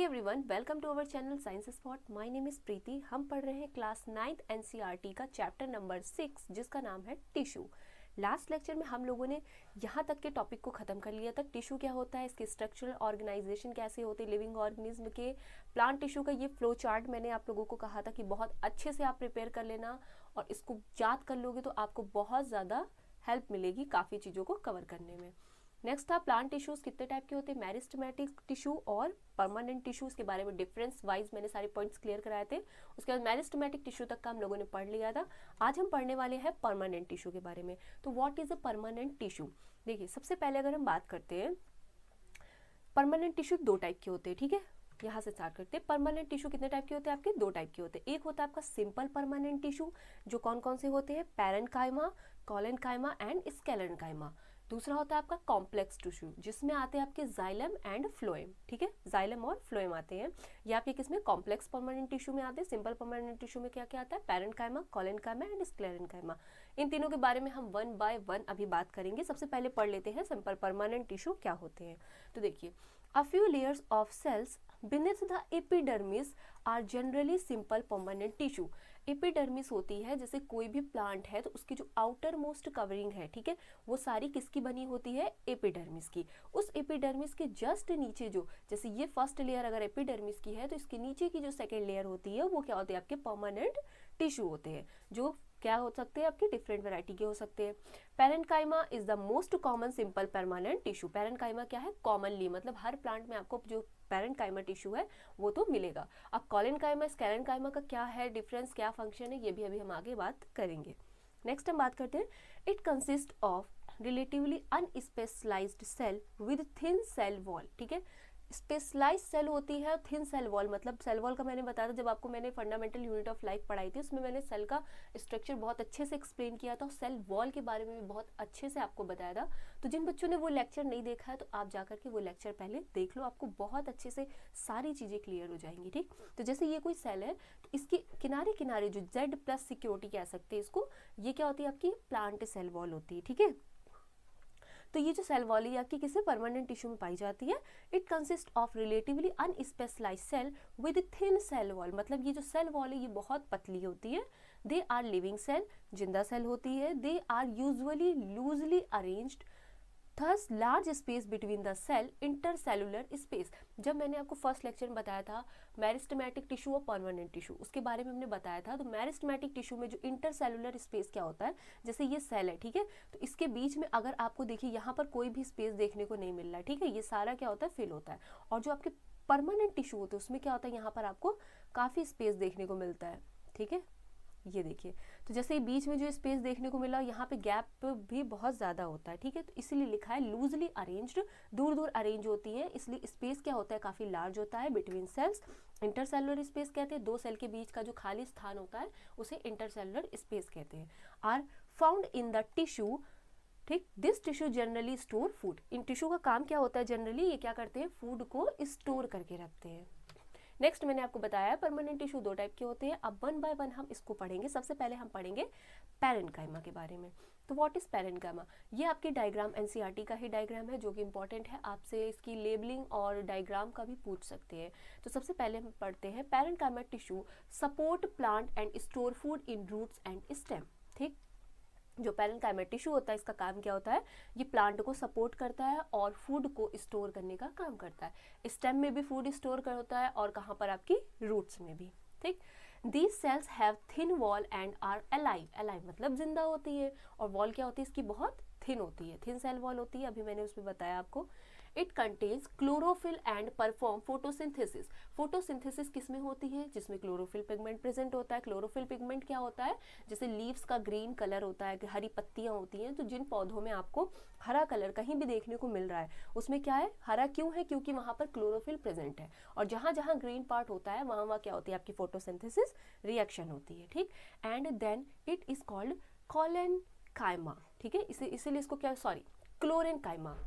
Everyone, welcome to our channel science spot. My name is Preeti. हम पढ़ रहे हैं क्लास 9th एनसीईआरटी का चैप्टर नंबर 6 जिसका नाम है टिश्यू। लास्ट लेक्चर में हम लोगों ने यहाँ तक के टॉपिक को ख़त्म कर लिया था। टिश्यू क्या होता है, इसके स्ट्रक्चरल ऑर्गेनाइजेशन कैसे होते हैं लिविंग ऑर्गेनिज्म के। प्लांट टिश्यू का ये फ्लो चार्ट मैंने आप लोगों को कहा था कि बहुत अच्छे से आप प्रिपेयर कर लेना और इसको याद कर लोगे तो आपको बहुत ज़्यादा हेल्प मिलेगी काफ़ी चीज़ों को कवर करने में। नेक्स्ट था प्लांट टिश्यूज कितने टाइप के होते हैं, मेरिस्टेमेटिक टिश्यू और परमानेंट टिश्यूज के बारे में डिफरेंस वाइज मैंने सारे पॉइंट्स क्लियर कराए थे। उसके बाद मेरिस्टेमेटिक टिश्यू तक का हम लोगों ने पढ़ लिया था। आज हम पढ़ने वाले हैं परमानेंट टिश्यू के बारे में। तो what is a permanent tissue. देखिए, सबसे पहले अगर हम बात करते हैं, परमानेंट टिश्यू दो टाइप के होते हैं। ठीक है, यहाँ से स्टार्ट करते हैं। परमानेंट टिश्यू कितने टाइप के होते हैं, आपके दो टाइप के होते हैं। एक होता है आपका सिंपल परमानेंट टिश्यू, जो कौन कौन से होते हैं, पैरेन्काइमा, कोलेनकाइमा एंड स्क्लेरेन्काइमा। दूसरा होता है आपका कॉम्प्लेक्स टिश्यू, जिसमें आते हैं आपके जाइलम एंड फ्लोएम। ठीक है, जाइलम और फ्लोएम आते हैं। ये आपके किसमें, कॉम्प्लेक्स परमानेंट टिश्यू में आते हैं। सिंपल परमानेंट टिश्यू में क्या क्या आता है, पैरेन्काइमा, कोलेनकाइमा एंड स्क्लेरेन्काइमा। इन तीनों के बारे में हम वन बाय वन अभी बात करेंगे। सबसे पहले पढ़ लेते हैं सिंपल परमानेंट टिश्यू क्या होते हैं। तो देखिए, A few layers of cells beneath the epidermis are generally simple permanent tissue। Epidermis होती है, जैसे कोई भी प्लांट है तो उसकी जो आउटर मोस्ट कवरिंग है, ठीक है, वो सारी किसकी बनी होती है, एपिडर्मिस की। उस एपिडर्मिस के जस्ट नीचे जो, जैसे ये फर्स्ट लेयर अगर एपिडर्मिस की है तो इसके नीचे की जो सेकेंड लेयर होती है वो क्या होती है, आपके परमानेंट टिश्यू होते हैं, जो क्या हो सकते हैं, आपकी डिफरेंट वैरायटी के हो सकते हैं। Parenchyma is the most common simple permanent tissue. Parenchyma क्या है, कॉमनली, मतलब हर प्लांट में आपको जो पैरेन्काइमा टिश्यू है वो तो मिलेगा। अब कोलेनकाइमा, स्क्लेरेन्काइमा का क्या है डिफरेंस, क्या फंक्शन है, ये भी अभी हम आगे बात करेंगे। नेक्स्ट हम बात करते हैं, it consist of relatively unspecialized cell with thin cell wall. ठीक है, स्पेशलाइज सेल होती है, थिन सेल वॉल, मतलब सेल वॉल का मैंने बताया था जब आपको मैंने फंडामेंटल यूनिट ऑफ लाइफ पढ़ाई थी, उसमें मैंने सेल का स्ट्रक्चर बहुत अच्छे से एक्सप्लेन किया था, सेल वॉल के बारे में भी बहुत अच्छे से आपको बताया था। तो जिन बच्चों ने वो लेक्चर नहीं देखा है तो आप जाकर के वो लेक्चर पहले देख लो, आपको बहुत अच्छे से सारी चीज़ें क्लियर हो जाएंगी। ठीक, तो जैसे ये कोई सेल है तो इसके किनारे किनारे जो Z+ सिक्योरिटी कह सकते हैं इसको, ये क्या होती है, आपकी प्लांट सेल वॉल होती है। ठीक है, तो ये जो सेल वॉल है आपकी किसी परमानेंट टिश्यू में पाई जाती है। It consist of relatively unspecialized cell with thin cell wall, मतलब ये जो सेल वॉल है ये बहुत पतली होती है। दे आर लिविंग सेल, जिंदा सेल होती है। They are usually loosely arranged, thus large space between the cell, intercellular space. जब मैंने आपको फर्स्ट लेक्चर में बताया था मेरिस्टेमेटिक टिश्यू और परमानेंट टिश्यू, उसके बारे में हमने बताया था। तो मेरिस्टेमेटिक टिश्यू में जो इंटरसेलुलर स्पेस क्या होता है, जैसे ये सेल है, ठीक है, तो इसके बीच में अगर आपको देखिए यहाँ पर कोई भी स्पेस देखने को नहीं मिल रहा है, ठीक है, ये सारा क्या होता है, फिल होता है। और जो आपके परमानेंट टिश्यू होते हैं उसमें क्या होता है, यहाँ पर आपको काफ़ी स्पेस देखने को मिलता है। ठीक है, ये देखिए, तो जैसे बीच में जो स्पेस देखने को मिला, यहाँ पे गैप भी बहुत ज़्यादा होता है। ठीक है, तो इसीलिए लिखा है लूजली अरेंज्ड, दूर दूर अरेंज होती है, इसलिए स्पेस क्या होता है, काफ़ी लार्ज होता है बिटवीन सेल्स। इंटरसेलुलर स्पेस कहते हैं, दो सेल के बीच का जो खाली स्थान होता है उसे इंटरसेलुलर स्पेस कहते हैं। Are found in the tissue. ठीक, this tissue generally store food. इन टिश्यू का काम क्या होता है, जनरली ये क्या करते हैं, फूड को स्टोर करके रखते हैं। नेक्स्ट मैंने आपको बताया परमानेंट टिश्यू दो टाइप के होते हैं। अब वन बाय वन हम इसको पढ़ेंगे। सबसे पहले हम पढ़ेंगे पैरेन्काइमा के बारे में। तो व्हाट इज पैरेन्काइमा, ये आपकी डायग्राम एनसीईआरटी का ही डायग्राम है जो कि इंपॉर्टेंट है, आपसे इसकी लेबलिंग और डायग्राम का भी पूछ सकते हैं। तो सबसे पहले हम पढ़ते हैं parenchyma tissue support plant and store food in roots and stem. ठीक, जो पैरेन्काइमा टिश्यू होता है इसका काम क्या होता है, ये प्लांट को सपोर्ट करता है और फूड को स्टोर करने का काम करता है। स्टेम में भी फूड स्टोर कर होता है और कहाँ पर, आपकी रूट्स में भी। ठीक, these cells have thin wall and are alive. Alive मतलब जिंदा होती है, और वॉल क्या होती है इसकी, बहुत थिन होती है, थिन सेल वॉल होती है, अभी मैंने उसमें बताया आपको। It contains chlorophyll and perform photosynthesis. Photosynthesis किसमें होती है, जिसमें क्लोरोफिल पिगमेंट प्रेजेंट होता है। क्लोरोफिल पिगमेंट क्या होता है, जैसे लीव्स का ग्रीन कलर होता है, हरी पत्तियां होती हैं, तो जिन पौधों में आपको हरा कलर कहीं भी देखने को मिल रहा है उसमें क्या है, हरा क्यों है, क्योंकि वहां पर क्लोरोफिल प्रेजेंट है। और जहां जहां ग्रीन पार्ट होता है वहां वहां क्या होती है, आपकी फोटोसिंथेसिस रिएक्शन होती है। ठीक, and then it is called collenchyma. ठीक है, इसीलिए इसको क्या, सॉरी, क्लोरेनकाइमा,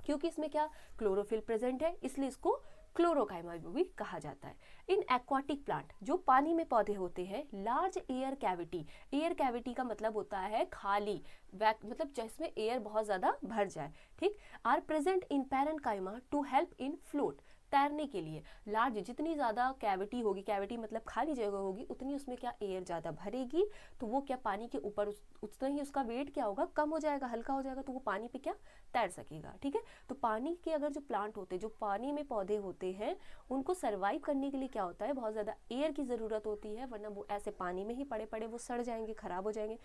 क्योंकि इसमें क्या, क्लोरोफिल प्रेजेंट है, इसलिए इसको क्लोरोकाइमा भी कहा जाता है। इन एक्वाटिक प्लांट, जो पानी में पौधे होते हैं, large air cavity, air cavity का मतलब होता है खाली, मतलब जिसमें एयर बहुत ज्यादा भर जाए। ठीक, are present in parenchyma to help in float. तैरने के लिए। लार्ज, जितनी ज़्यादा कैविटी होगी, कैविटी मतलब खाली जगह होगी, उतनी उसमें क्या एयर ज़्यादा भरेगी, तो वो क्या पानी के ऊपर उतना ही उसका वेट क्या होगा, कम हो जाएगा, हल्का हो जाएगा, तो वो पानी पे क्या तैर सकेगा। ठीक है, तो पानी के अगर जो प्लांट होते हैं, जो पानी में पौधे होते हैं, उनको सर्वाइव करने के लिए क्या होता है, बहुत ज़्यादा एयर की ज़रूरत होती है, वरना वो ऐसे पानी में ही पड़े पड़े वो सड़ जाएंगे, खराब हो जाएंगे।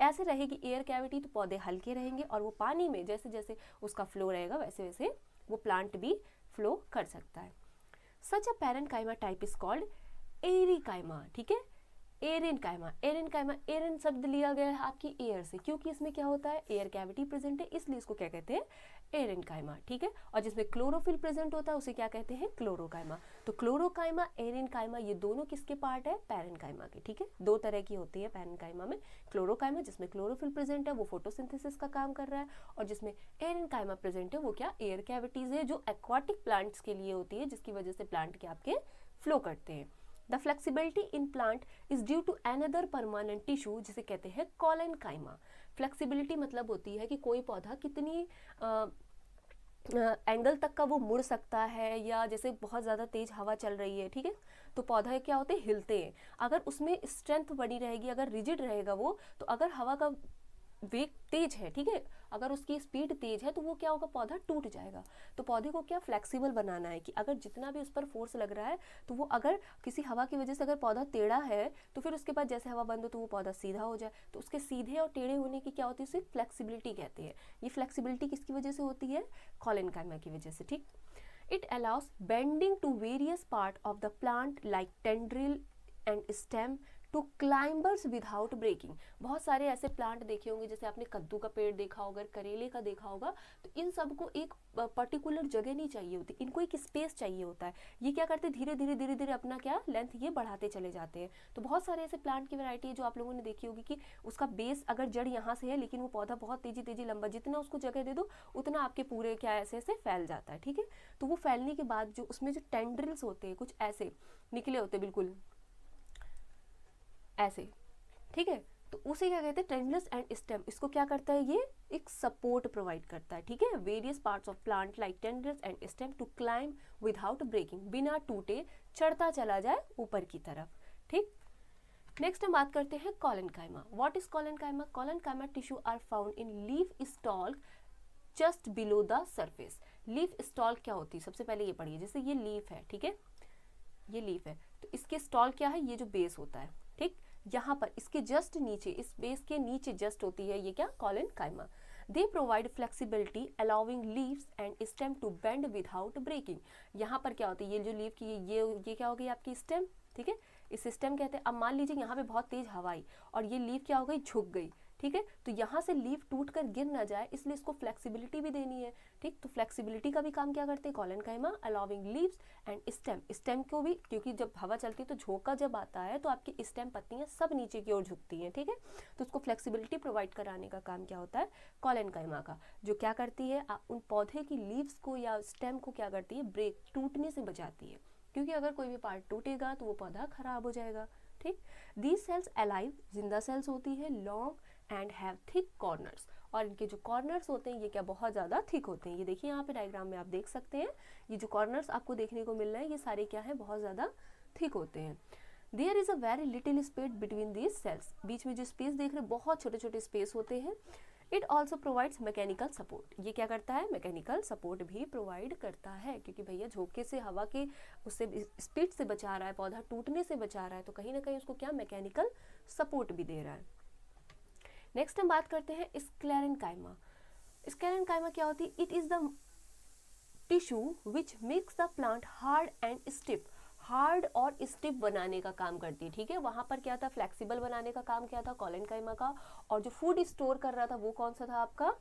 ऐसे रहेगी एयर कैविटी तो पौधे हल्के रहेंगे, और वो पानी में जैसे जैसे उसका फ्लो रहेगा वैसे वैसे वो प्लांट भी फ्लो कर सकता है। सच अ पैरेन्काइमा टाइप इज कॉल्ड एरिकाइमा। ठीक है, एरेनकाइमा। एरेनकाइमा, एरेन शब्द लिया गया है आपकी एयर से, क्योंकि इसमें क्या होता है, एयर कैविटी प्रेजेंट है, इसलिए इसको क्या कहते हैं, एरेनकाइमा। ठीक है, और जिसमें क्लोरोफिल प्रेजेंट होता है उसे क्या कहते हैं, क्लोरोकाइमा। तो क्लोरोकाइमा, एरेनकाइमा, ये दोनों किसके पार्ट है, पैरेन्काइमा के। ठीक है, दो तरह की होती है पैरेन्काइमा में, क्लोरोकाइमा जिसमें क्लोरोफिल प्रेजेंट है, वो फोटोसिंथेसिस का काम कर रहा है, और जिसमें एरेनकाइमा प्रेजेंट है वो क्या, एयर कैविटीज है, जो एक्वाटिक प्लांट्स के लिए होती है, जिसकी वजह से प्लांट के आपके फ्लो करते हैं। The flexibility in plant is due to another permanent tissue जिसे कहते हैं कॉलेनकाइमा। फ्लेक्सिबिलिटी मतलब होती है कि कोई पौधा कितनी एंगल तक का वो मुड़ सकता है, या जैसे बहुत ज़्यादा तेज़ हवा चल रही है, ठीक है, तो पौधा क्या होते हैं, हिलते हैं। अगर उसमें स्ट्रेंथ बनी रहेगी, अगर रिजिड रहेगा वो, तो अगर हवा का वेग तेज है, ठीक है, अगर उसकी स्पीड तेज है तो वो क्या होगा, पौधा टूट जाएगा। तो पौधे को क्या फ्लेक्सिबल बनाना है कि अगर जितना भी उस पर फोर्स लग रहा है, तो वो अगर किसी हवा की वजह से अगर पौधा टेढ़ा है, तो फिर उसके बाद जैसे हवा बंद हो तो वो पौधा सीधा हो जाए। तो उसके सीधे और टेढ़े होने की क्या होती है, उसे फ्लेक्सिबिलिटी कहते हैं। ये फ्लेक्सिबिलिटी किसकी वजह से होती है, कॉलेनकाइमा की वजह से। ठीक, it allows bending to various part of the plant like tendril and stem to climbers without breaking. बहुत सारे ऐसे प्लांट देखे होंगे, जैसे आपने कद्दू का पेड़ देखा होगा, करेले का देखा होगा, तो इन सबको एक पर्टिकुलर जगह नहीं चाहिए होती, इनको एक स्पेस चाहिए होता है। ये क्या करते हैं, धीरे धीरे धीरे धीरे अपना क्या लेंथ ये बढ़ाते चले जाते हैं। तो बहुत सारे ऐसे प्लांट की वैरायटी है जो आप लोगों ने देखी होगी कि उसका बेस अगर जड़ यहाँ से है, लेकिन वो पौधा बहुत तेजी तेजी लंबा, जितना उसको जगह दे दो उतना आपके पूरे क्या ऐसे ऐसे फैल जाता है। ठीक है, तो वो फैलने के बाद जो उसमें जो टेंड्रिल्स होते हैं कुछ ऐसे निकले होते हैं, बिल्कुल ऐसे। ठीक है, तो उसे क्या कहते हैं, टेंडरस एंड स्टेम। इसको क्या करता है, ये एक सपोर्ट प्रोवाइड करता है। ठीक है, various parts of plant like tendrils and stem to climb without breaking, बिना टूटे चढ़ता चला जाए ऊपर की तरफ। ठीक, नेक्स्ट हम बात करते हैं collenchyma. What is collenchyma? Collenchyma tissue are found in leaf stalk just below the surface. Leaf stalk क्या होती है, सबसे पहले ये पढ़िए। जैसे ये लीफ है, ठीक है, ये लीफ है, तो इसके स्टॉल क्या है, ये जो बेस होता है, ठीक, यहाँ पर इसके जस्ट नीचे, इस बेस के नीचे जस्ट होती है ये क्या, collenchyma. They provide flexibility allowing leaves and stem to bend without breaking. यहाँ पर क्या होती है, ये जो लीफ की ये क्या हो गई आपकी स्टेम, ठीक है, इस स्टेम कहते हैं। अब मान लीजिए यहाँ पे बहुत तेज हवा आई और ये लीफ क्या हो गई, झुक गई, ठीक है, तो यहाँ से लीफ टूट कर गिर ना जाए, इसलिए इसको फ्लेक्सिबिलिटी भी देनी है। ठीक, तो फ्लेक्सिबिलिटी का भी काम क्या करते हैं, collenchyma, allowing leaves and stem. Stem को भी, क्योंकि जब हवा चलती है तो झोंका जब आता है तो आपकी स्टेम पत्तियां सब नीचे की ओर झुकती हैं। ठीक है, तो उसको फ्लेक्सिबिलिटी प्रोवाइड कराने का काम क्या होता है, कॉलेनकाइमा का, जो क्या करती है, उन पौधे की लीव्स को या स्टेम को क्या करती है, ब्रेक, टूटने से बचाती है, क्योंकि अगर कोई भी पार्ट टूटेगा तो वो पौधा खराब हो जाएगा। ठीक, दीज सेल्स अलाइव, जिंदा सेल्स होती है, long and have thick corners, और इनके जो कॉर्नर्स होते हैं ये क्या बहुत ज़्यादा थिक होते हैं। ये देखिए यहाँ पे डायग्राम में आप देख सकते हैं, ये जो कॉर्नर्स आपको देखने को मिल रहे हैं ये सारे क्या है, बहुत ज़्यादा थिक होते हैं। There is a very little space between these cells, बीच में जो स्पेस देख रहे हैं बहुत छोटे छोटे स्पेस होते हैं। It also provides mechanical support, ये क्या करता है, मैकेनिकल सपोर्ट भी प्रोवाइड करता है, क्योंकि भैया झोंके से, हवा के उससे स्पीड से बचा रहा है, पौधा टूटने से बचा रहा है, तो कहीं ना कहीं उसको क्या मैकेनिकल सपोर्ट भी दे रहा है। नेक्स्ट हम बात करते हैं स्क्लेरेनकाइमा। स्क्लेरेनकाइमा क्या होती है, it is the tissue which makes the plant hard and stiff, hard और स्टिफ बनाने का काम करती है। ठीक है, वहां पर क्या था, फ्लेक्सिबल बनाने का काम क्या था, कॉलेनकाइमा का, और जो फूड स्टोर कर रहा था वो कौन सा था आपका,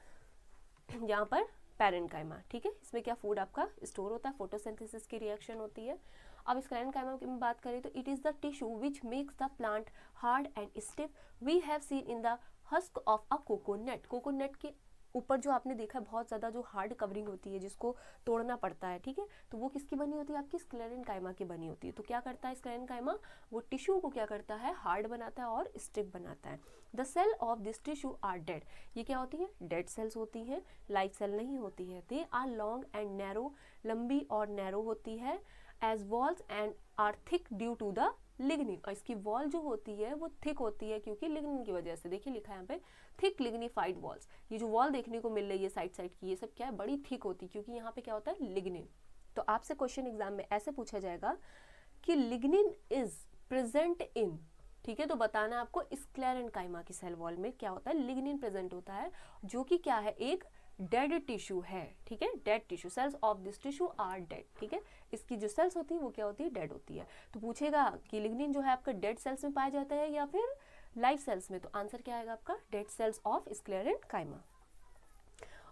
यहाँ पर पैरेन्काइमा। ठीक है, इसमें क्या फूड आपका स्टोर होता है, फोटोसिंथेसिस की रिएक्शन होती है। अब स्क्लेरेनकाइमा की बात करें तो it is the tissue which makes the plant hard and stiff. We have seen in the husk of a coconut, coconut के ऊपर जो आपने देखा है बहुत ज़्यादा जो हार्ड कवरिंग होती है जिसको तोड़ना पड़ता है, ठीक है, तो वो किसकी बनी होती है, आपकी स्क्लेरेन्काइमा की बनी होती है। तो क्या करता है स्क्लेरेन्काइमा, वो टिश्यू को क्या करता है, हार्ड बनाता है और स्टिफ बनाता है। The cell of this tissue are dead, ये क्या होती है, डेड सेल्स होती हैं, लाइव सेल नहीं होती है। They are long and narrow, लंबी और नैरो होती है, as walls and are thick due to the lignin, और इसकी वॉल जो होती है वो थिक होती है क्योंकि लिग्निन की वजह से। देखिए लिखा है यहाँ पे थिक लिग्निफाइड वॉल्स, ये जो वॉल देखने को मिल रही है साइड साइड की, ये सब क्या है, बड़ी थिक होती है क्योंकि यहाँ पे क्या होता है, लिग्निन। तो आपसे क्वेश्चन एग्जाम में ऐसे पूछा जाएगा कि लिग्निन इज प्रेजेंट इन, ठीक है, तो बताना आपको स्क्लेरेन्काइमा की सेल वॉल में क्या होता है, लिग्निन प्रेजेंट होता है, जो कि क्या है, एक डेड टिश्यू है, ठीक है, dead tissue, cells of this tissue are dead, ठीक है, इसकी जो सेल्स होती है वो क्या होती है, डेड होती है। तो पूछेगा कि लिग्निन जो है आपका डेड सेल्स में पाया जाता है या फिर लाइव सेल्स में, तो आंसर क्या आएगा आपका, dead cells of sclerenchyma.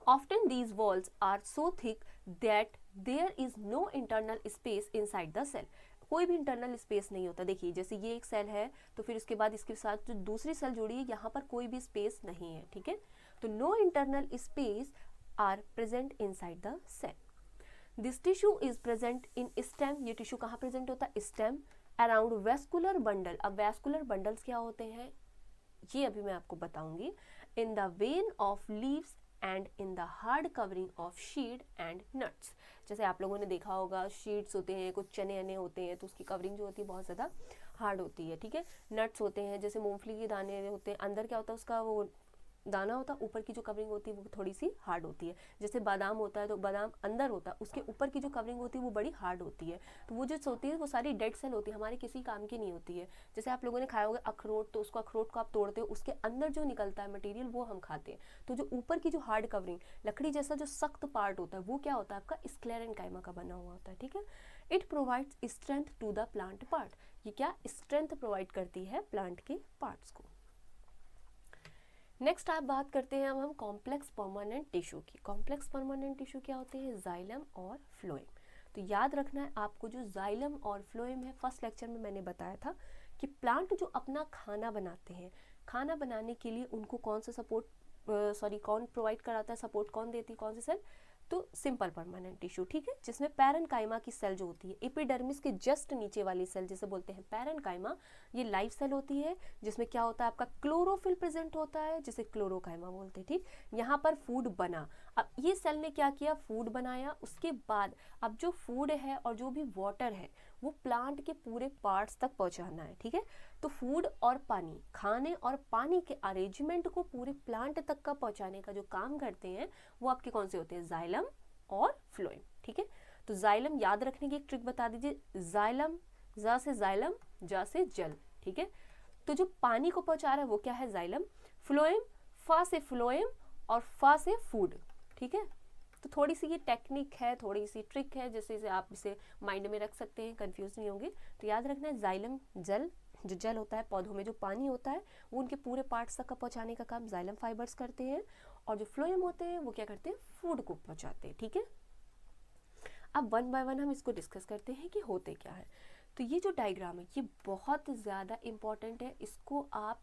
Often these walls are so thick that there is no internal space inside the cell, कोई भी इंटरनल स्पेस नहीं होता। देखिए जैसे ये एक सेल है तो फिर उसके बाद इसके साथ जो दूसरी सेल जुड़ी है यहाँ पर कोई भी स्पेस नहीं है, ठीक है, तो no internal space are present inside the cell. This tissue is present in stem, ये टिश्यू कहाँ प्रेजेंट होता है, स्टेम, अराउंड वेस्कुलर बंडल। अब वेस्कुलर बंडल्स क्या होते हैं ये अभी मैं आपको बताऊंगी। In the vein of leaves and in the hard covering of seed and nuts, जैसे आप लोगों ने देखा होगा शीड्स होते हैं, कुछ चने अने होते हैं तो उसकी कवरिंग जो होती है बहुत ज़्यादा हार्ड होती है, ठीक है, नट्स होते हैं जैसे मूंगफली के दाने होते हैं, अंदर क्या होता है उसका वो दाना होता है, ऊपर की जो कवरिंग होती है वो थोड़ी सी हार्ड होती है। जैसे बादाम होता है तो बादाम अंदर होता है, उसके ऊपर की जो कवरिंग होती है वो बड़ी हार्ड होती है। तो वो जो होती है वो सारी डेड सेल होती है, हमारे किसी काम की नहीं होती है। जैसे आप लोगों ने खाया होगा अखरोट, तो उसको अखरोट को आप तोड़ते हो, उसके अंदर जो निकलता है मटेरियल वो हम खाते हैं। तो जो ऊपर की जो हार्ड कवरिंग लकड़ी जैसा जो सख्त पार्ट होता है वो क्या होता है आपका स्क्लेरेन्काइमा का बना हुआ होता है, ठीक है। It provides strength to the plant part, ये क्या स्ट्रेंथ प्रोवाइड करती है प्लांट के पार्ट्स को। नेक्स्ट आप बात करते हैं अब हम कॉम्प्लेक्स परमानेंट टिश्यू की। कॉम्प्लेक्स परमानेंट टिश्यू क्या होते हैं, जाइलम और फ्लोएम। तो याद रखना है आपको जो जाइलम और फ्लोएम है, फर्स्ट लेक्चर में मैंने बताया था कि प्लांट जो अपना खाना बनाते हैं, खाना बनाने के लिए उनको कौन सा सपोर्ट कौन प्रोवाइड कराता है, सपोर्ट कौन देती है, कौन सी सेल, तो सिंपल परमानेंट टिश्यू, ठीक है, जिसमें पैरेन्काइमा की सेल जो होती है, एपिडर्मिस के जस्ट नीचे वाली सेल जिसे बोलते हैं पैरेन्काइमा, ये लाइव सेल होती है जिसमें क्या होता है आपका क्लोरोफिल प्रेजेंट होता है जिसे क्लोरोकाइमा बोलते हैं, ठीक। यहाँ पर फूड बना, अब ये सेल ने क्या किया, फूड बनाया, उसके बाद अब जो फूड है और जो भी वाटर है वो प्लांट के पूरे पार्ट्स तक पहुंचाना है, ठीक है। तो फूड और पानी, खाने और पानी के अरेंजमेंट को पूरे प्लांट तक का पहुंचाने का जो काम करते हैं वो आपके कौन से होते हैं, जाइलम और फ्लोएम, ठीक है। तो जाइलम याद रखने की एक ट्रिक बता दीजिए, जाइलम, जा से जाइलम, जा से जल, ठीक है। तो जो पानी को पहुंचा रहा है वो क्या है, जाइलम, फ्लोएम, फा से फ्लोएम और फा से फूड, ठीक है। तो थोड़ी सी ये टेक्निक है, थोड़ी सी ट्रिक है, जैसे आप इसे माइंड में रख सकते हैं, कंफ्यूज नहीं होंगे। तो याद रखना है जाइलम जल, जो जल होता है पौधों में जो पानी होता है वो उनके पूरे पार्ट्स तक का पहुंचाने का काम जाइलम फाइबर्स करते हैं, और जो फ्लोएम होते हैं वो क्या करते हैं, फूड को पहुंचाते हैं, ठीक है। अब वन बाय वन हम इसको डिस्कस करते हैं कि होते क्या है। तो ये जो डायग्राम है ये बहुत ज़्यादा इंपॉर्टेंट है, इसको आप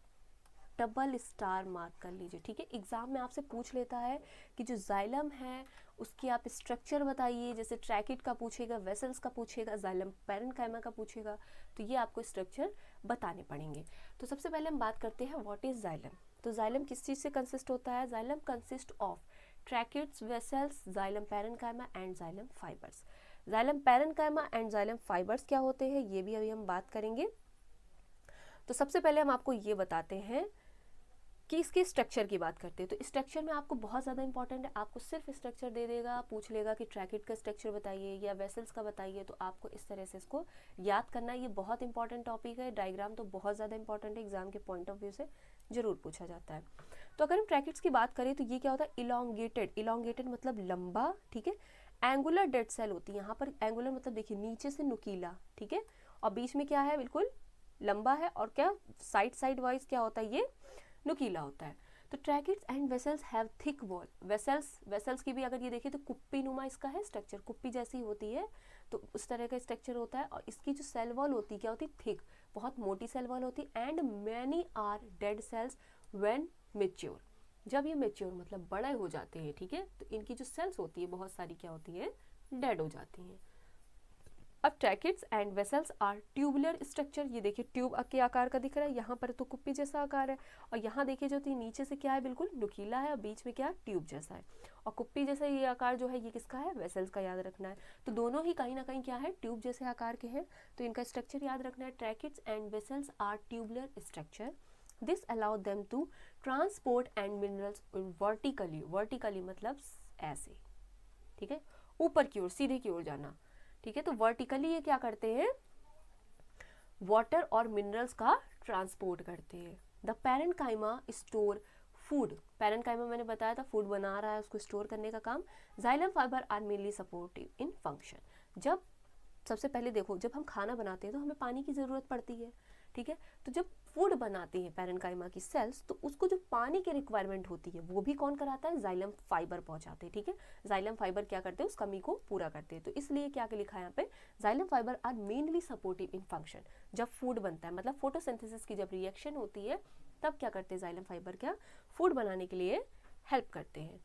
डबल स्टार मार्क कर लीजिए, ठीक है। एग्जाम में आपसे पूछ लेता है कि जो जाइलम है उसकी आप स्ट्रक्चर बताइए, जैसे ट्रैकिट का पूछेगा, वेसल्स का पूछेगा, जाइलम पैरेन्काइमा का पूछेगा, तो ये आपको स्ट्रक्चर बताने पड़ेंगे। तो सबसे पहले हम बात करते हैं व्हाट इज जाइलम। तो जाइलम किस चीज़ से कंसिस्ट होता है, xylem consist of tracheids, vessels, xylem parenchyma and xylem fibres. Xylem parenchyma and xylem fibres क्या होते हैं ये भी अभी हम बात करेंगे। तो सबसे पहले हम आपको ये बताते हैं कि इसके स्ट्रक्चर की बात करते हैं। तो स्ट्रक्चर में आपको बहुत ज़्यादा इंपॉर्टेंट है, आपको सिर्फ स्ट्रक्चर दे देगा, पूछ लेगा कि ट्रैकिट का स्ट्रक्चर बताइए या वेसल्स का बताइए, तो आपको इस तरह से इसको याद करना है। ये बहुत इंपॉर्टेंट टॉपिक है, डायग्राम तो बहुत ज़्यादा इंपॉर्टेंट है, एग्जाम के पॉइंट ऑफ व्यू से जरूर पूछा जाता है। तो अगर हम ट्रैकिट्स की बात करें तो ये क्या होता है, इलोंगेटेड, इलोंगेटेड मतलब लंबा, ठीक है। एंगुलर डेड सेल होती है, यहाँ पर एंगुलर मतलब देखिए नीचे से नुकीला, ठीक है, और बीच में क्या है, बिल्कुल लंबा है, और क्या साइड साइड वाइज क्या होता है, ये नुकीला होता है। तो tracheids and vessels have thick wall, vessels की भी अगर ये देखिए तो कुप्पी नुमा इसका है स्ट्रक्चर, कुप्पी जैसी होती है, तो उस तरह का स्ट्रक्चर होता है। और इसकी जो सेल वॉल होती है क्या होती है, थिक, बहुत मोटी सेल वॉल होती है। And many are dead cells when mature, जब ये मेच्योर मतलब बड़े हो जाते हैं, ठीक है, तो इनकी जो सेल्स होती है बहुत सारी क्या होती है, डेड हो जाती हैं। अब tracheids and vessels are tubular structure, ये देखिए ट्यूब के आकार का दिख रहा है, यहाँ पर तो कुप्पी जैसा आकार है, और यहाँ देखिए जो नीचे से क्या है, बिल्कुल नुकीला है, और बीच में क्या ट्यूब जैसा है, और कुप्पी जैसा ये आकार जो है ये किसका है, वेसल्स का, याद रखना है। तो दोनों ही कहीं ना कहीं क्या है, ट्यूब जैसे आकार के हैं, तो इनका स्ट्रक्चर याद रखना है। Tracheids and vessels are tubular structure, this allow them to transport and minerals vertically, vertically मतलब ऐसे, ठीक है, ऊपर की ओर, सीधे की ओर जाना, ठीक है। तो वर्टिकली ये क्या करते हैं, वाटर और मिनरल्स का ट्रांसपोर्ट करते हैं। The parenchyma store food, parenchyma मैंने बताया था फूड बना रहा है, उसको स्टोर करने का काम। Xylem fiber are mainly supportive in function. जब सबसे पहले देखो, जब हम खाना बनाते हैं तो हमें पानी की ज़रूरत पड़ती है, ठीक है। तो जब फूड बनाती है पैरेन्काइमा की सेल्स, तो उसको जो पानी की रिक्वायरमेंट होती है वो भी कौन कराता है, जाइलम फाइबर पहुंचाते हैं, ठीक है। जाइलम फाइबर क्या करते हैं, उस कमी को पूरा करते हैं। तो इसलिए क्या लिखा है यहाँ पे, xylem fiber are mainly supportive in function. जब फूड बनता है मतलब फोटोसिंथेसिस की जब रिएक्शन होती है, तब क्या करते हैं, जाइलम फाइबर क्या फूड बनाने के लिए हेल्प करते हैं।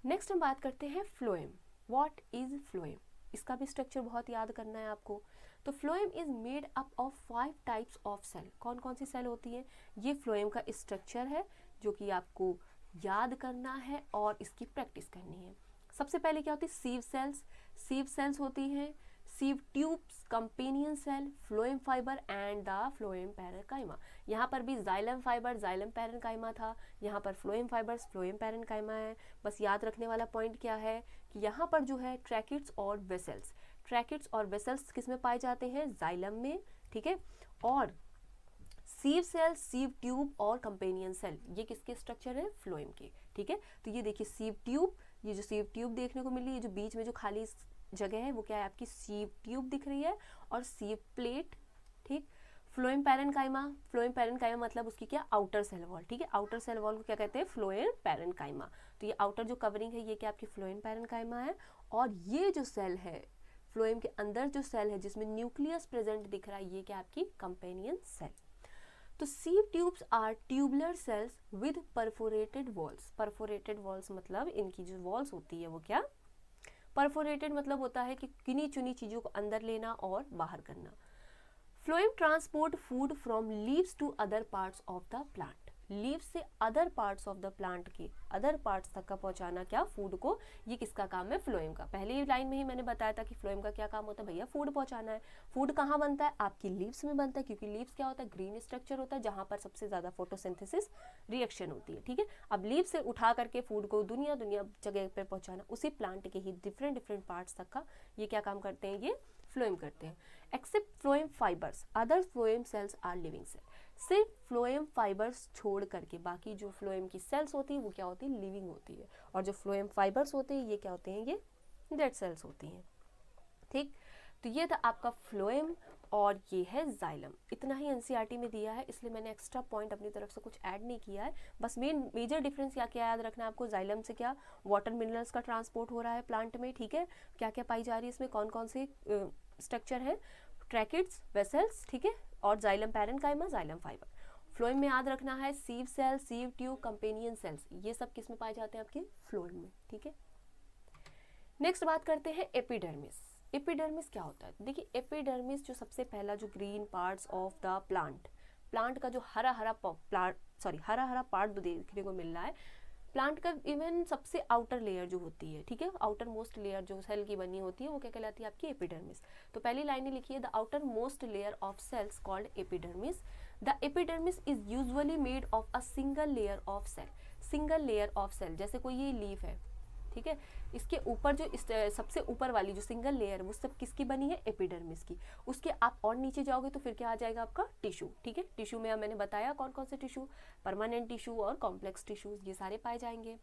नेक्स्ट हम बात करते हैं फ्लोएम। व्हाट इज फ्लोएम, इसका भी स्ट्रक्चर बहुत याद करना है आपको। तो phloem is made up of 5 types of cell. कौन कौन सी सेल होती है, ये फ्लोएम का स्ट्रक्चर है जो कि आपको याद करना है और इसकी प्रैक्टिस करनी है। सबसे पहले क्या होती है, सीव सेल्स, सीव सेल्स होती हैं, sieve tubes, companion cell, phloem fiber and the phloem parenchyma. यहाँ पर भी जाइलम फाइबर जाइलम पैरेन्काइमा था, यहाँ पर फ्लोएम फाइबर्स फ्लोएम पैरेन्काइमा है। बस याद रखने वाला पॉइंट क्या है कि यहाँ पर जो है ट्रैकिड्स और वेसल्स, ट्रैकिड्स और वेसल्स किस में पाए जाते हैं, जाइलम में, ठीक है। और सीव सेल, सीव ट्यूब और कंपेनियन सेल ये किसके स्ट्रक्चर है, फ्लोएम के, ठीक है। तो ये देखिए सीव ट्यूब, ये जो सीव ट्यूब देखने को मिली, ये जो बीच में जो खाली जगह है वो क्या है आपकी सीव ट्यूब दिख रही है, और सीव प्लेट, ठीक। फ्लोएम पैरेन्काइमा, फ्लोएम पैरेन्काइमा मतलब उसकी क्या, आउटर सेल वॉल, ठीक है। आउटर सेल वॉल को क्या कहते हैं, फ्लोएम पैरेन्काइमा। तो ये आउटर जो कवरिंग है ये क्या आपकी फ्लोएम पैरेन्काइमा है। और ये जो सेल है फ्लोएम के अंदर जो सेल है जिसमें न्यूक्लियस प्रेजेंट दिख रहा है, ये क्या आपकी कंपेनियन सेल। तो sieve tubes are tubular cells with perforated walls. Perforated walls मतलब इनकी जो वॉल्स होती है वो क्या, परफोरेटेड मतलब होता है कि गिनी चुनी चीजों को अंदर लेना और बाहर करना। Phloem transport food from leaves to other parts of the plant. Leaves से other parts of the plant के अदर पार्ट्स तक का पहुंचाना क्या, फूड को, ये किसका काम है, फ्लोएम का। पहली लाइन में ही मैंने बताया था कि फ्लोएम का क्या काम होता है, भैया फूड पहुंचाना है। फूड कहाँ बनता है, आपकी लीव्स में बनता है, क्योंकि लीव्स क्या होता है, ग्रीन स्ट्रक्चर होता है जहां पर सबसे ज्यादा फोटोसिंथेसिस रिएक्शन होती है, ठीक है। अब लीव से उठा करके फूड को दुनिया जगह पर पहुंचाना, उसी प्लांट के ही डिफरेंट पार्ट्स तक का ये क्या काम करते हैं, ये फ्लोएम करते हैं। Except phloem fibers other phloem cells are living cell. सिर्फ फ्लोएम फाइबर्स छोड़ करके बाकी जो फ्लोएम की सेल्स होती है वो क्या होती है, लिविंग होती है। और जो फ्लोएम फाइबर्स होते हैं ये क्या होते हैं, ये डेड सेल्स होती हैं, ठीक। तो ये था आपका फ्लोएम और ये है जाइलम। इतना ही एनसीईआरटी में दिया है, इसलिए मैंने एक्स्ट्रा पॉइंट अपनी तरफ से कुछ ऐड नहीं किया है। बस मेजर डिफरेंस क्या याद रखना है आपको, जाइलम से क्या वाटर मिनरल्स का ट्रांसपोर्ट हो रहा है प्लांट में, ठीक है। क्या क्या पाई जा रही है इसमें, कौन कौन से स्ट्रक्चर है, ट्रैकिड्स, वेसल्स, ठीक है, और xylem parenchyma, xylem fibre. Phloem में याद रखना है sieve cell, sieve tube, companion cells, ये सब किस में पाए जाते हैं आपके फ्लोएम में, ठीक है। नेक्स्ट बात करते हैं एपिडर्मिस। एपिडर्मिस क्या होता है, देखिए एपिडर्मिस जो सबसे पहला जो green parts of the plant का जो हरा हरा पार्ट देखने को मिल रहा है प्लांट का, इवन सबसे आउटर लेयर जो होती है, ठीक है, आउटर मोस्ट लेयर जो सेल की बनी होती है वो क्या कहलाती है आपकी एपिडर्मिस। तो पहली लाइन लिखी है, the outermost layer of cells called epidermis. The epidermis is usually made of a single layer of cell. Single layer of cell, जैसे कोई ये लीफ है, ठीक है, इसके ऊपर जो सबसे ऊपर वाली जो सिंगल लेयर वो सब किसकी बनी है, एपिडर्मिस की। उसके आप और नीचे जाओगे तो फिर क्या आ जाएगा आपका टिश्यू, ठीक है। टिश्यू में मैंने बताया कौन कौन से टिश्यू, परमानेंट टिश्यू और कॉम्प्लेक्स टिश्यूज, ये सारे पाए जाएंगे।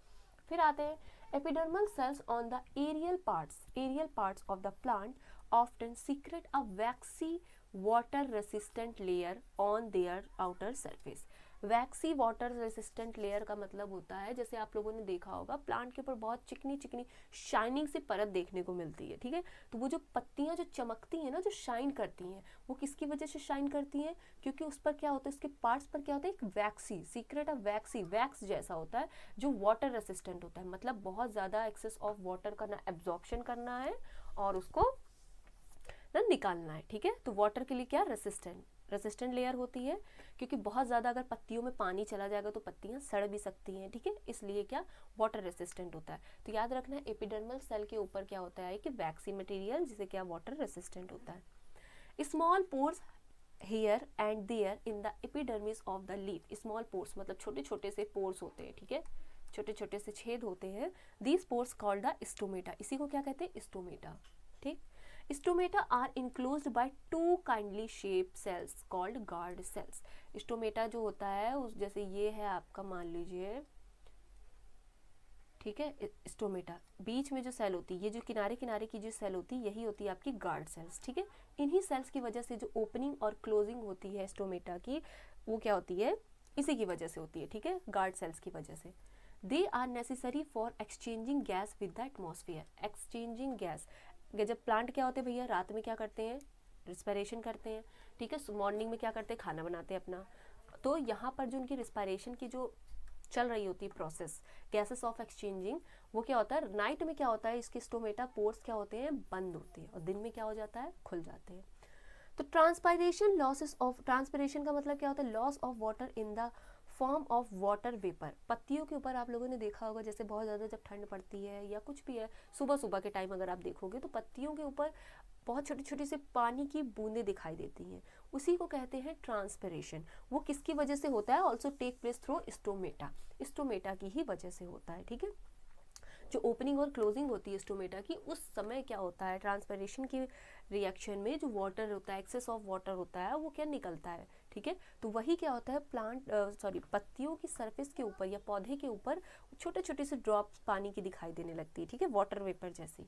फिर आते हैं epidermal cells on the aerial parts of the plant often secrete a waxy water resistant layer on their outer surface. Waxy water resistant layer का मतलब होता है, जैसे आप लोगों ने देखा होगा प्लांट के ऊपर बहुत चिकनी चिकनी शाइनिंग सी परत देखने को मिलती है, ठीक है। तो वो जो पत्तियां जो चमकती हैं ना, जो शाइन करती हैं, वो किसकी वजह से शाइन करती हैं? क्योंकि उस पर क्या होता है, उसके पार्ट्स पर क्या होता है, एक वैक्सी, सीक्रेट ऑफ वैक्सी, वैक्स जैसा होता है जो वाटर रेसिस्टेंट होता है। मतलब बहुत ज़्यादा एक्सेस ऑफ वाटर का ना एब्जॉर्प्शन करना है और उसको ना निकालना है, ठीक है। तो वाटर के लिए क्या रेसिस्टेंट लेयर होती है, क्योंकि बहुत ज़्यादा अगर पत्तियों में पानी चला जाएगा तो पत्तियां सड़ भी सकती हैं, ठीक है। इसलिए क्या वाटर रेसिस्टेंट होता है। तो याद रखना है एपिडर्मल सेल के ऊपर क्या होता है कि वैक्सी मटेरियल, जिसे क्या वाटर रेसिस्टेंट होता है। Small pores here and there in the epidermis of the leaf. Small pores मतलब छोटे छोटे से पोर्स होते हैं, ठीक है, छोटे छोटे से छेद होते हैं। These pores called the stomata. इसी को क्या कहते हैं, स्टोमेटा, ठीक। Stomata are enclosed by two kidney shape cells called guard cells. Stomata जो होता है उस जैसे ये है आपका, मान लीजिए, ठीक है, स्टोमेटा बीच में जो सेल होती है, ये जो किनारे किनारे की जो सेल होती है यही होती है आपकी गार्ड सेल्स, ठीक है। इन्हीं सेल्स की वजह से जो ओपनिंग और क्लोजिंग होती है स्टोमेटा की, वो क्या होती है, इसी की वजह से होती है, ठीक है, गार्ड सेल्स की वजह से। They are necessary for exchanging gas with the atmosphere. Exchanging gas, जब प्लांट क्या होते हैं भैया, रात में क्या करते हैं, रिस्पिरेशन करते हैं, ठीक है। मॉर्निंग में क्या करते हैं, खाना बनाते हैं अपना। तो यहाँ पर जो उनकी रिस्पिरेशन की जो चल रही होती है प्रोसेस, गैसेस ऑफ एक्सचेंजिंग, वो क्या होता है, नाइट में क्या होता है, इसके स्टोमेटा पोर्स क्या होते हैं, बंद होते हैं, और दिन में क्या हो जाता है, खुल जाते हैं। तो ट्रांसपायरेशन, लॉसेस ऑफ, ट्रांसपिरेशन का मतलब क्या होता है, loss of water in the form of water vapour. पत्तियों के ऊपर आप लोगों ने देखा होगा, जैसे बहुत ज़्यादा जब ठंड पड़ती है या कुछ भी है, सुबह सुबह के टाइम अगर आप देखोगे तो पत्तियों के ऊपर बहुत छोटी छोटी से पानी की बूंदें दिखाई देती हैं, उसी को कहते हैं ट्रांसपिरेशन। वो किसकी वजह से होता है, also take place through stomata, stomata की ही वजह से होता है, ठीक है। जो ओपनिंग और क्लोजिंग होती है स्टोमेटा की, उस समय क्या होता है, ट्रांसपिरेशन की रिएक्शन में जो वाटर होता है, एक्सेस ऑफ वाटर होता है, वो क्या निकलता है, ठीक है। तो वही क्या होता है, पत्तियों की सरफेस के ऊपर या पौधे के ऊपर छोटे छोटे से ड्रॉप्स पानी की दिखाई देने लगती है, ठीक है, वाटर वेपर जैसी।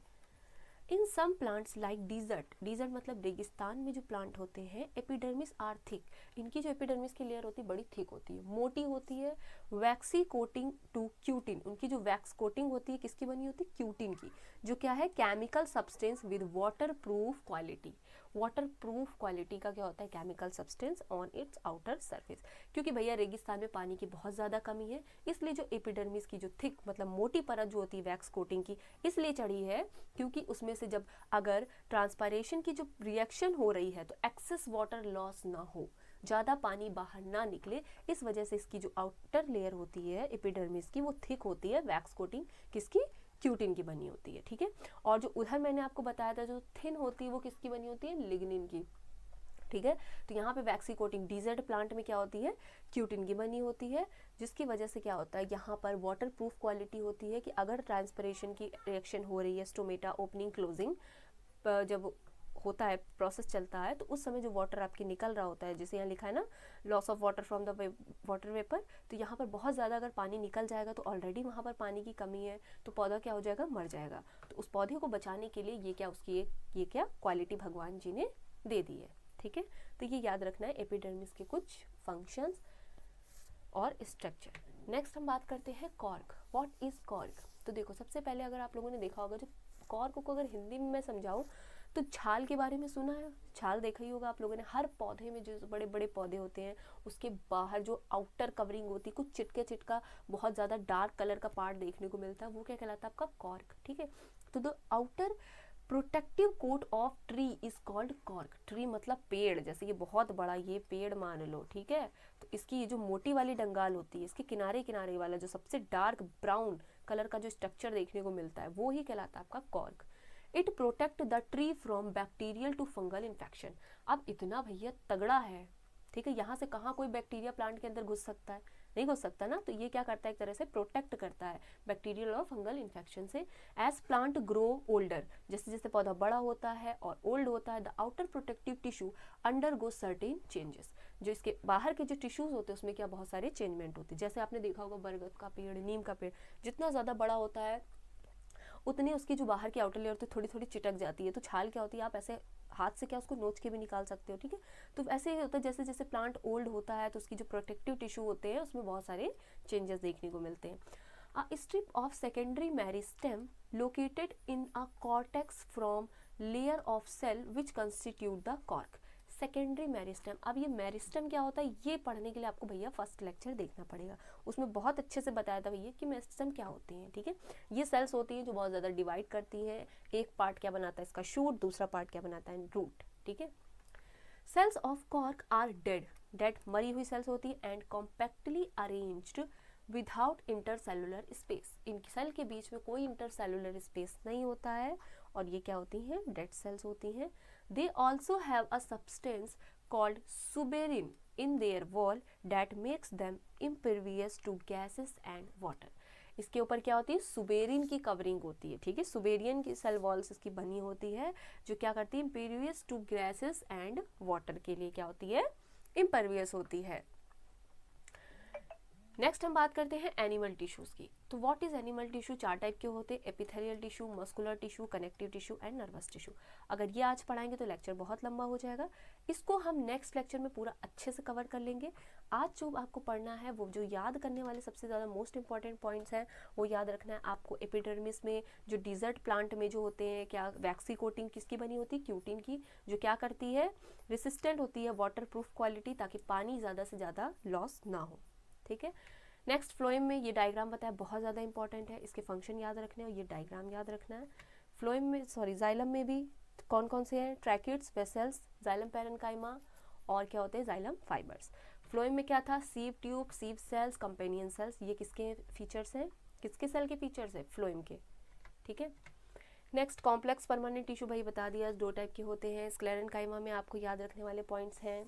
In some plants like desert, desert मतलब रेगिस्तान में जो प्लांट होते हैं, एपिडर्मिस आर थिक, इनकी जो एपिडर्मिस की लेयर होती है बड़ी थिक होती है, मोटी होती है। वैक्सी कोटिंग टू क्यूटिन, उनकी जो वैक्स कोटिंग होती है किसकी बनी होती है, क्यूटिन की, जो क्या है, chemical substance with water proof quality. Water proof quality का क्या होता है, chemical substance on it's outer surface. क्योंकि भैया रेगिस्तान में पानी की बहुत ज़्यादा कमी है, इसलिए जो एपिडर्मिस की जो थिक मतलब मोटी परत जो होती है वैक्स कोटिंग की, इसलिए चढ़ी है क्योंकि उसमें से जब अगर ट्रांसपायरेशन की जो रिएक्शन हो रही है तो एक्सेस वाटर लॉस ना हो, ज़्यादा पानी बाहर ना निकले, इस वजह से इसकी जो आउटर लेयर होती है एपिडर्मिस की, वो थिक होती है, वैक्स कोटिंग किसकी, क्यूटिन की बनी होती है, ठीक है। और जो उधर मैंने आपको बताया था जो थिन होती है, वो किसकी बनी होती है, लिग्निन की, ठीक है। तो यहाँ पे वैक्सी कोटिंग डिजर्ट प्लांट में क्या होती है, क्यूटिन की बनी होती है, जिसकी वजह से क्या होता है, यहाँ पर वाटर प्रूफ क्वालिटी होती है कि अगर ट्रांसपिरेशन की रिएक्शन हो रही है, स्टोमेटा ओपनिंग क्लोजिंग जब होता है, प्रोसेस चलता है, तो उस समय जो वाटर आपके निकल रहा होता है, जैसे यहाँ लिखा है ना, loss of water from the water vapour, तो यहाँ पर बहुत ज़्यादा अगर पानी निकल जाएगा तो ऑलरेडी वहाँ पर पानी की कमी है, तो पौधा क्या हो जाएगा, मर जाएगा। तो उस पौधे को बचाने के लिए ये क्या, उसकी ये क्या क्वालिटी भगवान जी ने दे दी है, ठीक है। तो ये याद रखना है एपिडर्मिस के कुछ फंक्शंस और स्ट्रक्चर। नेक्स्ट हम बात करते हैं कॉर्क। What is cork? तो देखो, सबसे पहले अगर आप लोगों ने देखा होगा, जो कॉर्क को अगर हिंदी में मैं समझाऊं तो छाल के बारे में सुना है, छाल देखा ही होगा आप लोगों ने। हर पौधे में जो बड़े बड़े पौधे होते हैं उसके बाहर जो आउटर कवरिंग होती है, कुछ चिटके चिटका बहुत ज़्यादा डार्क कलर का पार्ट देखने को मिलता है, वो क्या कहलाता है, आपका कॉर्क, ठीक है। तो the outer protective coat of tree is called cork. Tree मतलब पेड़, जैसे ये बहुत बड़ा ये पेड़ मान लो, ठीक है। तो इसकी ये जो मोटी वाली डंगाल होती है, इसके किनारे किनारे वाला जो सबसे डार्क ब्राउन कलर का जो स्ट्रक्चर देखने को मिलता है, वो ही कहलाता है आपका cork. It protect the tree from bacterial to fungal infection. अब इतना भैया तगड़ा है, ठीक है, यहाँ से कहाँ कोई बैक्टीरिया प्लांट के अंदर घुस सकता है, नहीं घुस सकता ना। तो ये क्या करता है, एक तरह से प्रोटेक्ट करता है बैक्टीरियल और फंगल इन्फेक्शन से। एज प्लांट ग्रो ओल्डर, जैसे जैसे पौधा बड़ा होता है और ओल्ड होता है, the outer protective tissue under go certain changes. जो इसके बाहर के जो टिश्यूज होते हैं उसमें क्या बहुत सारे चेंजमेंट होते हैं। जैसे आपने देखा होगा बरगद का पेड़, नीम का पेड़, जितना ज़्यादा बड़ा होता है उतनी उसकी जो बाहर की आउटर लेयर होती है थोड़ी थोड़ी चिटक जाती है। तो छाल क्या होती है, आप ऐसे हाथ से क्या उसको नोच के भी निकाल सकते हो, ठीक है। तो ऐसे ही होता है, जैसे जैसे प्लांट ओल्ड होता है तो उसकी जो प्रोटेक्टिव टिश्यू होते हैं उसमें बहुत सारे चेंजेस देखने को मिलते हैं। A strip of secondary meristem located in a cortex from layer of cell which constitute the cork. Secondary meristem, अब ये मेरिस्टम क्या होता है ये पढ़ने के लिए आपको भैया फर्स्ट लेक्चर देखना पड़ेगा, उसमें बहुत अच्छे से बताया था भैया कि मेरिस्टम क्या होती हैं, ठीक है। ये सेल्स होती हैं जो बहुत ज़्यादा डिवाइड करती हैं, एक पार्ट क्या बनाता है इसका शूट, दूसरा पार्ट क्या बनाता है रूट, ठीक है। Cells of cork are dead, dead मरी हुई सेल्स होती है, and compactly arranged without intercellular space, इन सेल के बीच में कोई इंटरसेलुलर स्पेस नहीं होता है, और ये क्या होती हैं, डेड सेल्स होती हैं। They also have a substance called suberin in their wall that makes them impervious to gases and water. इसके ऊपर क्या होती है, सुबेरिन की कवरिंग होती है, ठीक है। सुबेरियन की सेल वॉल्स इसकी बनी होती है जो क्या करती है, impervious to gases and water के लिए क्या होती है, इम्परवियस होती है। नेक्स्ट हम बात करते हैं एनिमल टिश्यूज की। तो what is animal tissue, 4 type के होते हैं, epithelial tissue, muscular tissue, connective tissue and nervous tissue. अगर ये आज पढ़ाएंगे तो लेक्चर बहुत लंबा हो जाएगा, इसको हम नेक्स्ट लेक्चर में पूरा अच्छे से कवर कर लेंगे। आज जो आपको पढ़ना है वो जो याद करने वाले सबसे ज़्यादा मोस्ट इंपॉर्टेंट पॉइंट्स हैं वो याद रखना है आपको। एपिडर्मिस में जो डिजर्ट प्लांट में जो होते हैं, क्या वैक्सी कोटिंग किसकी बनी होती है, क्यूटिन की, जो क्या करती है, रेसिस्टेंट होती है, वाटर प्रूफ क्वालिटी, ताकि पानी ज़्यादा से ज़्यादा लॉस ना हो, ठीक है। नेक्स्ट फ्लोएम में ये डायग्राम बताया, बहुत ज़्यादा इंपॉर्टेंट है, इसके फंक्शन याद रखने और ये डायग्राम याद रखना है। फ्लोएम में जाइलम में भी कौन कौन से हैं, ट्रैकिड्स, वेसल्स, जाइलम पैरेन्काइमा और क्या होते हैं, जाइलम फाइबर्स। फ्लोएम में क्या था, sieve tube, sieve cells, companion cells, ये किसके फीचर्स हैं, किसके सेल के फीचर्स है, फ्लोएम के, ठीक है। नेक्स्ट कॉम्प्लेक्स परमानेंट टिश्यू भाई बता दिया, 2 टाइप के होते हैं। स्क्लेरेन्काइमा में आपको याद रखने वाले पॉइंट्स हैं,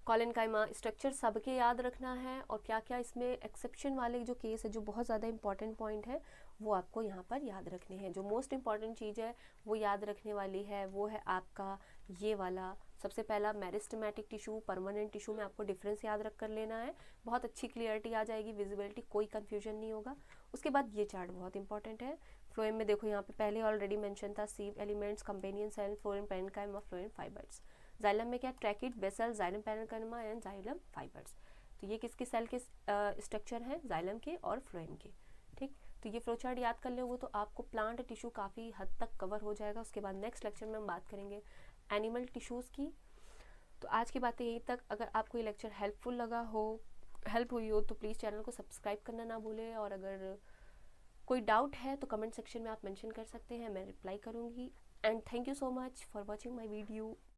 कॉलेनकाइमा स्ट्रक्चर सबके याद रखना है, और क्या क्या इसमें एक्सेप्शन वाले जो केस है, जो बहुत ज़्यादा इंपॉर्टेंट पॉइंट है वो आपको यहाँ पर याद रखने हैं। जो मोस्ट इंपॉर्टेंट चीज़ है वो याद रखने वाली है वो है आपका ये वाला, सबसे पहला मेरिस्टेमेटिक टिश्यू, परमानेंट टिश्यू में आपको डिफरेंस याद रख कर लेना है, बहुत अच्छी क्लियरिटी आ जाएगी, विजिबिलिटी, कोई कन्फ्यूजन नहीं होगा। उसके बाद ये चार्ट बहुत इंपॉर्टेंट है। फ्लोएम में देखो यहाँ पे पहले ऑलरेडी मेंशन था, sieve elements, companion cell, phloem parenchyma, phloem fibres. Xylem में क्या, tracheid, vessel, xylem parenchyma and xylem fibres. तो ये किसके सेल के स्ट्रक्चर हैं, जाइलम के और फ्लोएम के, ठीक। तो ये फ्लो चार्ट याद कर लोगे तो आपको प्लांट टिश्यू काफ़ी हद तक कवर हो जाएगा। उसके बाद नेक्स्ट लेक्चर में हम बात करेंगे एनिमल टिश्यूज़ की। तो आज की बातें यहीं तक। अगर आपको ये लेक्चर हेल्पफुल लगा हो, हेल्प हुई हो, तो प्लीज़ चैनल को सब्सक्राइब करना ना भूलें, और अगर कोई डाउट है तो कमेंट सेक्शन में आप मेंशन कर सकते हैं, मैं रिप्लाई करूँगी। And thank you so much for watching my video.